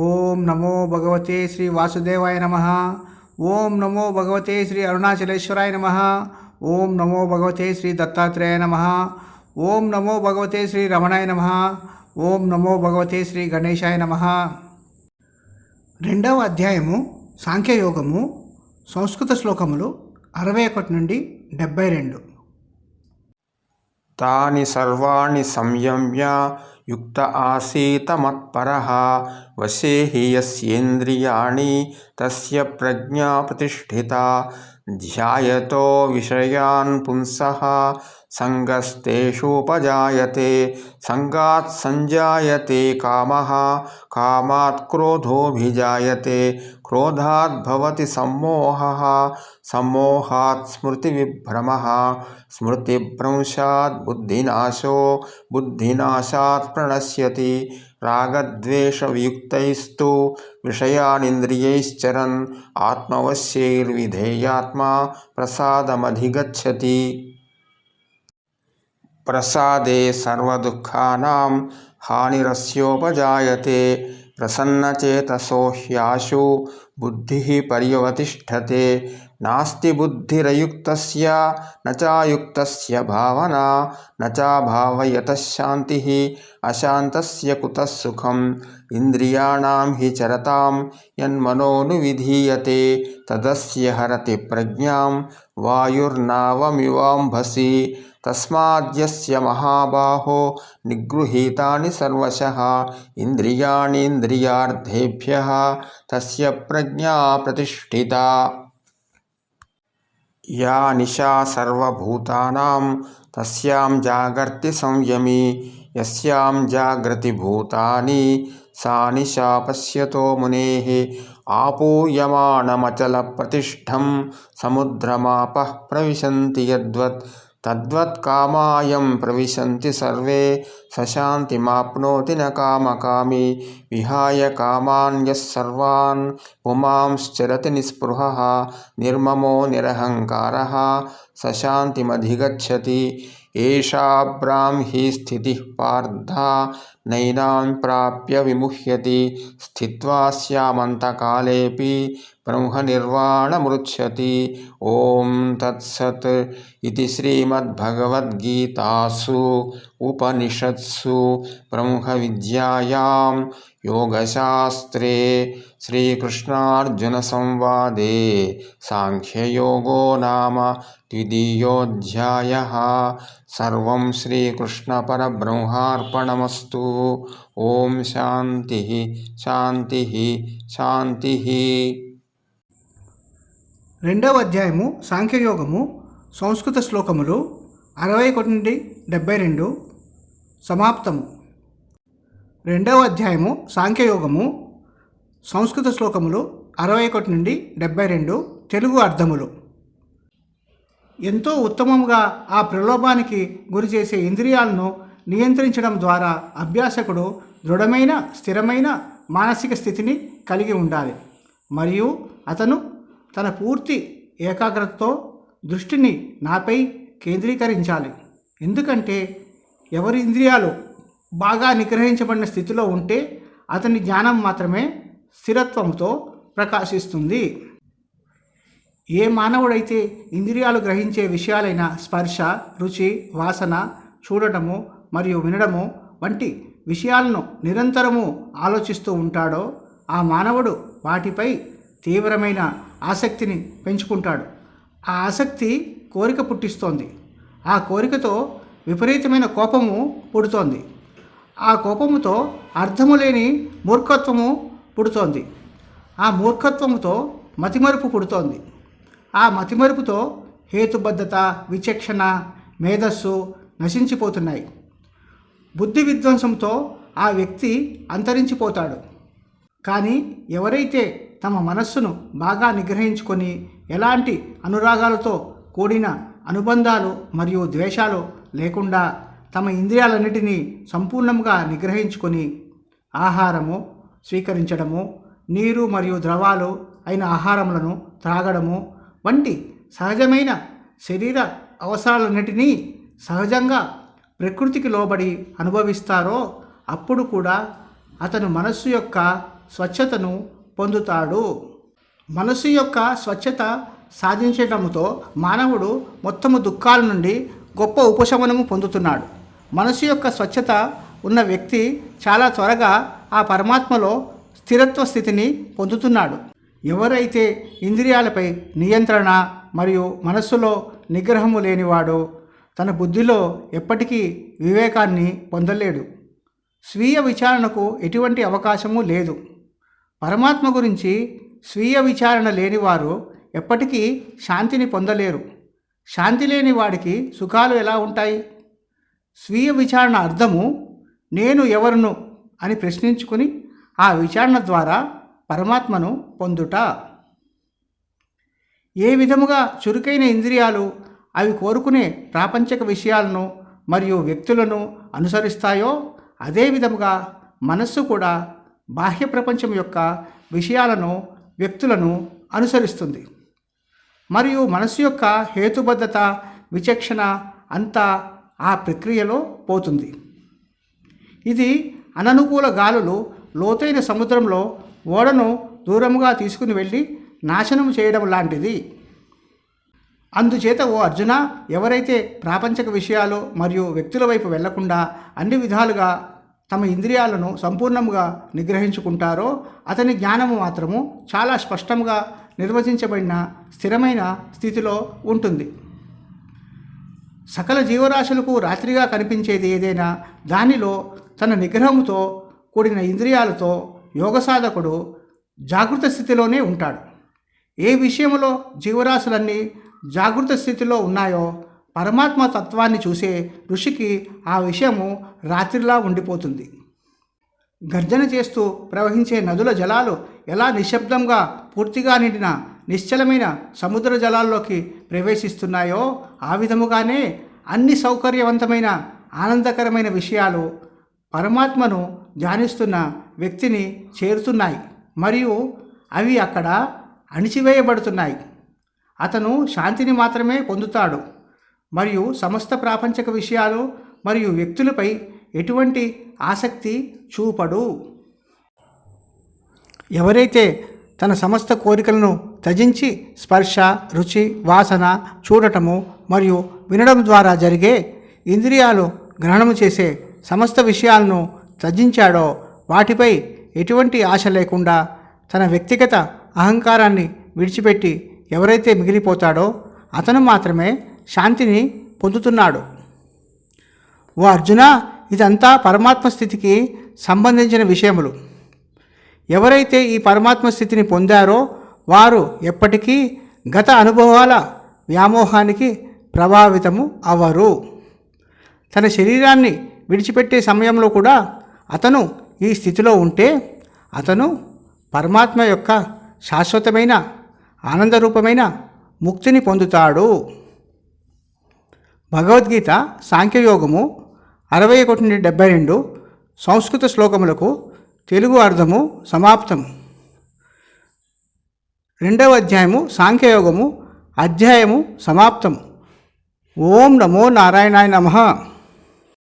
ఓం నమో భగవతే శ్రీ వాసుదేవాయ నమః. ఓం నమో భగవతే శ్రీ అరుణాచలేశ్వరాయ నమః. ఓం నమో భగవతే శ్రీ దత్తాత్రేయ నమః. ఓం నమో భగవతే శ్రీ రమణాయ నమః. ఓం నమో భగవతే శ్రీ గణేశాయ నమః. రెండవ అధ్యాయము సాంఖ్యయోగము. సంస్కృత శ్లోకములు 61 నుండి 72. తాని సర్వాణి సంయమ్య యుక్త ఆసీత మత్పరః వశే హి యస్యేంద్రియాణి తస్య ప్రజ్ఞా ప్రతిష్ఠితా ధ్యాయతో విషయాన్ పుంసః సంగస్తేషూపజాయతే సంగాత్ సంజాయతే కామః కామాత్ క్రోధోభిజాయతే క్రోధాత్ భవతి సమ్మోహః సమ్మోహాత్ స్మృతివిభ్రమః స్మృతిభ్రంశాత్ బుద్ధినాశో బుద్ధినాశాత్ ప్రణశ్యతి రాగద్వేషవియుక్తైస్తు విషయానింద్రియైశ్చరన్ ఆత్మవశ్యైర్విధేయాత్మా ప్రసాదమధిగచ్చతి. ప్రసాదే సర్వదుఃఖానాం హానిరస్యోపజాయతే ప్రసన్నచేతసో హ్యాశు బుద్ధిః పర్యవతిష్ఠతే నాస్తి బుద్ధిరయుక్తస్య నచాయుక్తస్య భావనా నచాభావయతః శాంతిః అశాంతస్య కుతః సుఖం ఇంద్రియాణాం హి చరతాం యన్మనోనువిధీయతే తదస్య హరతి ప్రజ్ఞాం వాయుర్నావమివాంభసి తస్మాద్యస్య మహాబాహో నిగృహీతాని సర్వశః ఇంద్రియాణీంద్రియార్థేభ్యః తస్య ప్రజ్ఞా ప్రతిష్ఠితా. యా నిశా సర్వభూతానాం తస్యాం జాగర్తి సంయమీ యస్యాం జాగ్రతి భూతాని సా నిశా పశ్యతో మునేః ఆపూయమానమచల ప్రతిష్ఠం సముద్రమాపః ప్రవిశంతి యద్వత్ తద్వత్ కామాయం ప్రవిశంతి సర్వే సశాంతిమాప్నోతి న కామకామి విహాయ కామాన్ యః సర్వాన్ పుమాంశ్చరతి నిస్పృహః నిర్మమో నిరహంకారః సశాంతిమధిగచ్చతి. ఏషా బ్రాహ్మీ స్థితిః పార్థ నైనాం ప్రాప్య విముహ్యతి స్థిత్వా స్యామంతకాలేపి బ్రహ్మనిర్వాణమృచ్ఛతి. ఓం తత్సత్. ఇది శ్రీమద్భగవద్గీతాసు ఉపనిషత్సు బ్రహ్మవిద్యాయాం యోగశాస్త్రే శ్రీకృష్ణార్జునసంవాదే సాంఖ్యయోగో నామ ద్వితీయోऽధ్యాయः. సర్వం శ్రీకృష్ణపరబ్రహ్మార్పణమస్తు. ఓం శాంతి శాంతి శాంతి. రెండవ అధ్యాయము సాంఖ్యయోగము. సంస్కృత శ్లోకములు 61 నుండి 72 సమాప్తము. రెండవ అధ్యాయము సాంఖ్యయోగము. సంస్కృత శ్లోకములు 61 నుండి 72 తెలుగు అర్థములు. ఎంతో ఉత్తమముగా ఆ ప్రలోభానికి గురి చేసే ఇంద్రియాలను నియంత్రించడం ద్వారా అభ్యాసకుడు దృఢమైన స్థిరమైన మానసిక స్థితిని కలిగి ఉండాలి. మరియు అతను తన పూర్తి ఏకాగ్రతతో దృష్టిని నాపై కేంద్రీకరించాలి. ఎందుకంటే ఎవరి ఇంద్రియాలు బాగా నిగ్రహించబడిన స్థితిలో ఉంటే అతని జ్ఞానం మాత్రమే స్థిరత్వంతో ప్రకాశిస్తుంది. ఏ మానవుడైతే ఇంద్రియాలు గ్రహించే విషయాలైన స్పర్శ, రుచి, వాసన, చూడటము మరియు వినడము వంటి విషయాలను నిరంతరము ఆలోచిస్తూ ఉంటాడో ఆ మానవుడు వాటిపై తీవ్రమైన ఆసక్తిని పెంచుకుంటాడు. ఆ ఆసక్తి కోరిక పుట్టిస్తోంది. ఆ కోరికతో విపరీతమైన కోపము పుడుతోంది. ఆ కోపముతో అర్థము లేని మూర్ఖత్వము పుడుతోంది. ఆ మూర్ఖత్వముతో మతిమరుపు పుడుతోంది. ఆ మతిమరుపుతో హేతుబద్ధత, విచక్షణ, మేధస్సు నశించిపోతున్నాయి. బుద్ధి విధ్వంసంతో ఆ వ్యక్తి అంతరించిపోతాడు. కానీ ఎవరైతే తమ మనస్సును బాగా నిగ్రహించుకొని ఎలాంటి అనురాగాలతో కూడిన అనుబంధాలు మరియు ద్వేషాలు లేకుండా తమ ఇంద్రియాలన్నిటినీ సంపూర్ణంగా నిగ్రహించుకొని ఆహారము స్వీకరించడము, నీరు మరియు ద్రవాలు అయిన ఆహారములను త్రాగడము వంటి సహజమైన శరీర అవసరాలన్నిటినీ సహజంగా ప్రకృతికి లోబడి అనుభవిస్తారో అప్పుడు కూడా అతను మనస్సు యొక్క స్వచ్ఛతను పొందుతాడు. మనసు యొక్క స్వచ్ఛత సాధించడంతో మానవుడు మొత్తము దుఃఖాల నుండి గొప్ప ఉపశమనము పొందుతున్నాడు. మనసు యొక్క స్వచ్ఛత ఉన్న వ్యక్తి చాలా త్వరగా ఆ పరమాత్మలో స్థిరత్వ స్థితిని పొందుతున్నాడు. ఎవరైతే ఇంద్రియాలపై నియంత్రణ మరియు మనస్సులో నిగ్రహము లేనివాడో తన బుద్ధిలో ఎప్పటికీ వివేకాన్ని పొందలేడు. స్వీయ విచారణకు ఎటువంటి అవకాశము లేదు. పరమాత్మ గురించి స్వీయ విచారణ లేనివారు ఎప్పటికీ శాంతిని పొందలేరు. శాంతి లేని వాడికి సుఖాలు ఎలా ఉంటాయి? స్వీయ విచారణ అర్థము నేను ఎవరును అని ప్రశ్నించుకుని ఆ విచారణ ద్వారా పరమాత్మను పొందుట. ఏ విధముగా చురుకైన ఇంద్రియాలు అవి కోరుకునే ప్రాపంచిక విషయాలను మరియు వ్యక్తులను అనుసరిస్తాయో అదే విధముగా మనస్సు కూడా బాహ్య ప్రపంచం యొక్క విషయాలను వ్యక్తులను అనుసరిస్తుంది. మరియు మనస్సు యొక్క హేతుబద్ధత విచక్షణ అంతా ఆ ప్రక్రియలో పోతుంది. ఇది అననుకూల గాలులు లోతైన సముద్రంలో ఓడను దూరముగా తీసుకుని వెళ్ళి నాశనం చేయడం లాంటిది. అందుచేత ఓ అర్జున, ఎవరైతే ప్రాపంచిక విషయాలు మరియు వ్యక్తుల వైపు వెళ్లకుండా అన్ని విధాలుగా తమ ఇంద్రియాలను సంపూర్ణంగా నిగ్రహించుకుంటారో అతని జ్ఞానము మాత్రము చాలా స్పష్టంగా నిర్వచించబడిన స్థిరమైన స్థితిలో ఉంటుంది. సకల జీవరాశులకు రాత్రిగా కనిపించేది ఏదైనా దానిలో తన నిగ్రహంతో కూడిన ఇంద్రియాలతో యోగ సాధకుడు జాగృత స్థితిలోనే ఉంటాడు. ఏ విషయంలో జీవరాశులన్నీ జాగృత స్థితిలో ఉన్నాయో పరమాత్మ తత్వాన్ని చూసే ఋషికి ఆ విషయము రాత్రిలా ఉండిపోతుంది. గర్జన చేస్తూ ప్రవహించే నదుల జలాలు ఎలా నిశ్శబ్దంగా పూర్తిగా నిండిన నిశ్చలమైన సముద్ర జలాల్లోకి ప్రవేశిస్తున్నాయో ఆ విధముగానే అన్ని సౌకర్యవంతమైన ఆనందకరమైన విషయాలు పరమాత్మను ధ్యానిస్తున్న వ్యక్తిని చేరుతున్నాయి మరియు అవి అక్కడ అణిచివేయబడుతున్నాయి. అతను శాంతిని మాత్రమే పొందుతాడు మరియు సమస్త ప్రాపంచిక విషయాలు మరియు వ్యక్తులపై ఎటువంటి ఆసక్తి చూపడు. ఎవరైతే తన సమస్త కోరికలను త్యజించి స్పర్శ, రుచి, వాసన, చూడటము మరియు వినడం ద్వారా జరిగే ఇంద్రియాలు గ్రహణము చేసే సమస్త విషయాలను త్యజించాడో వాటిపై ఎటువంటి ఆశ లేకుండా తన వ్యక్తిగత అహంకారాన్ని విడిచిపెట్టి ఎవరైతే మిగిలిపోతాడో అతను మాత్రమే శాంతిని పొందుతున్నాడు. ఓ అర్జున, ఇదంతా పరమాత్మ స్థితికి సంబంధించిన విషయములు. ఎవరైతే ఈ పరమాత్మ స్థితిని పొందారో వారు ఎప్పటికీ గత అనుభవాల వ్యామోహానికి ప్రభావితము అవ్వరు. తన శరీరాన్ని విడిచిపెట్టే సమయంలో కూడా అతను ఈ స్థితిలో ఉంటే అతను పరమాత్మ యొక్క శాశ్వతమైన ఆనందరూపమైన ముక్తిని పొందుతాడు. భగవద్గీత సాంఖ్యయోగము 61-72 సంస్కృత శ్లోకములకు తెలుగు అర్థము సమాప్తం. 2వ అధ్యాయము సాంఖ్యయోగము అధ్యాయము సమాప్తం. ఓం నమో నారాయణాయ నమః.